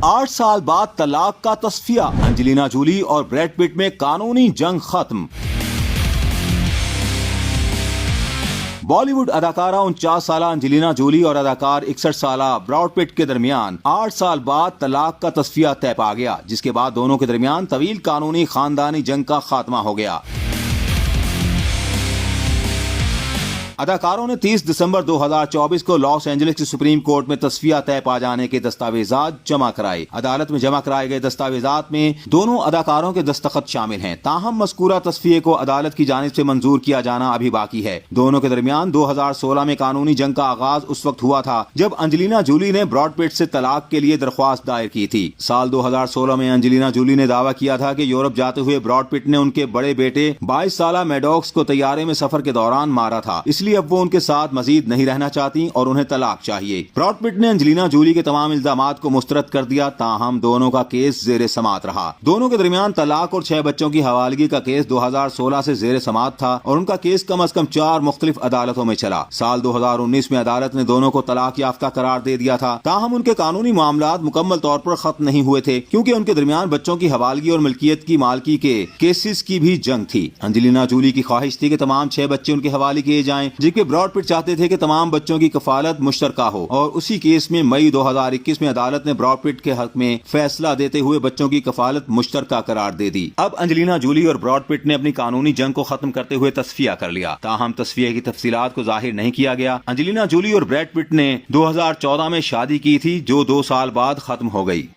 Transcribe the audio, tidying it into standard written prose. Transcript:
8 साल बाद तलाक का तस्फिया, एंजेलिना जूली और ब्रैड पिट में कानूनी जंग खत्म। बॉलीवुड अदाकारा 49 साल एंजेलिना जूली और अदाकार 61 साल ब्रैड पिट के दरमियान 8 साल बाद तलाक का तस्फिया तय पा गया, जिसके बाद दोनों के दरमियान तवील कानूनी खानदानी जंग का खात्मा हो गया। अदाकारों ने 30 दिसंबर 2024 को लॉस एंजलिस की सुप्रीम कोर्ट में तस्फिया तय पा जाने के दस्तावेजात जमा कराए। अदालत में जमा कराए गए दस्तावेजात में दोनों अदाकारों के दस्तखत शामिल हैं। ताहम मज़कूरा तस्फिये को अदालत की जानिब से मंजूर किया जाना अभी बाकी है। दोनों के दरमियान 2016 में कानूनी जंग का आगाज उस वक्त हुआ था जब एंजेलिना जूली ने ब्रैड पिट से तलाक के लिए दरख्वास्त दायर की थी। साल 2016 में एंजेलिना जूली ने दावा किया था कि यूरोप जाते हुए ब्रैड पिट ने उनके बड़े बेटे 22 साल मैडॉक्स को तैयारे में सफर के दौरान मारा था, इसलिए अब वो उनके साथ मजीद नहीं रहना चाहती और उन्हें तलाक चाहिए। ब्रैड पिट ने एंजेलिना जूली के तमाम इल्जामात को मुस्तरद कर दिया, ताहम दोनों का केस जेर समात रहा। दोनों के दरमियान तलाक और 6 बच्चों की हवालगी का केस 2016 से जेर समात था और उनका केस कम अज कम 4 मुख्तलिफ अदालतों में चला। साल 2019 में अदालत ने दोनों को तलाक याफ्ता करार दे दिया था। ताहम उनके कानूनी मामलात मुकम्मल तौर पर खत्म नहीं हुए थे, क्योंकि उनके दरमियान बच्चों की हवालगी और मिल्कियत की मालकी के केसेस की भी जंग थी। एंजेलिना जूली की ख्वाहिश थी कि तमाम 6 बच्चे उनके हवाले किए जाएं, जबकि ब्रैड पिट चाहते थे कि तमाम बच्चों की कफालत मुश्तरका हो। और उसी केस में मई 2021 में अदालत ने ब्रैड पिट के हक में फैसला देते हुए बच्चों की कफालत मुश्तरका करार दे दी। अब एंजेलिना जूली और ब्रैड पिट ने अपनी कानूनी जंग को खत्म करते हुए तस्फिया कर लिया। ताहम तस्फिया की तफसीलात को जाहिर नहीं किया गया। एंजेलिना जूली और ब्रैड पिट ने 2014 में शादी की थी, जो 2 साल बाद खत्म हो गई।